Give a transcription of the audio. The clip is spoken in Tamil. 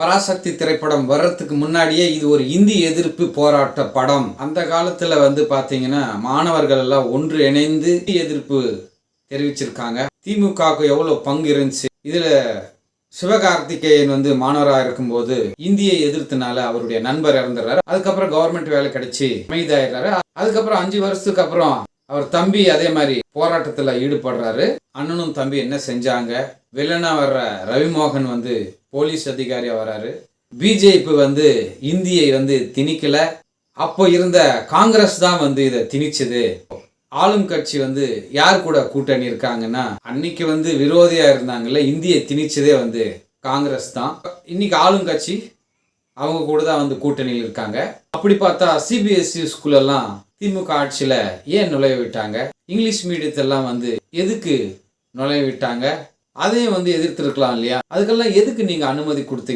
பராசக்தி திரைப்படம் வர்றதுக்கு முன்னாடியே இது ஒரு இந்தி எதிர்ப்பு போராட்ட படம். அந்த காலத்துல பாத்தீங்கன்னா மாணவர்கள் எல்லாம் ஒன்று இணைந்து எதிர்ப்பு தெரிவிச்சிருக்காங்க. திமுகவுக்கு எவ்வளவு பங்கு இருந்துச்சு இதுல. சிவகார்த்திகேயன் மாணவராக இருக்கும்போது இந்தியை எதிர்த்தனால அவருடைய நண்பர் இறந்துறாரு. அதுக்கப்புறம் கவர்மெண்ட் வேலை கிடைச்சி அமைதியாயிடுறாரு. அதுக்கப்புறம் 5 வருஷத்துக்கு அப்புறம் அவர் தம்பி அதே மாதிரி போராட்டத்துல ஈடுபடுறாரு. அண்ணனும் தம்பி என்ன செஞ்சாங்க? வில்லனா வர்ற ரவிமோகன் போலீஸ் அதிகாரியா வராரு. பிஜேபி இந்தியை திணிக்கல. அப்போ இருந்த காங்கிரஸ் தான் இதை திணிச்சது. ஆளும் கட்சி யார் கூட கூட்டணி இருக்காங்கன்னா, அன்னைக்கு விரோதியா இருந்தாங்கல்ல, இந்தியை திணிச்சதே காங்கிரஸ் தான். இன்னைக்கு ஆளும் கட்சி அவங்க கூட தான் கூட்டணியில் இருக்காங்க. அப்படி பார்த்தா சிபிஎஸ்இ ஸ்கூல் எல்லாம் திமுக ஆட்சியில ஏன் நுழைய விட்டாங்க? இங்கிலீஷ் மீடியத்தெல்லாம் எதுக்கு நுழைய விட்டாங்க? அதையும் எதிர்த்திருக்கலாம் இல்லையா? அதுக்கெல்லாம் எதுக்கு நீங்க அனுமதி கொடுத்தீங்க?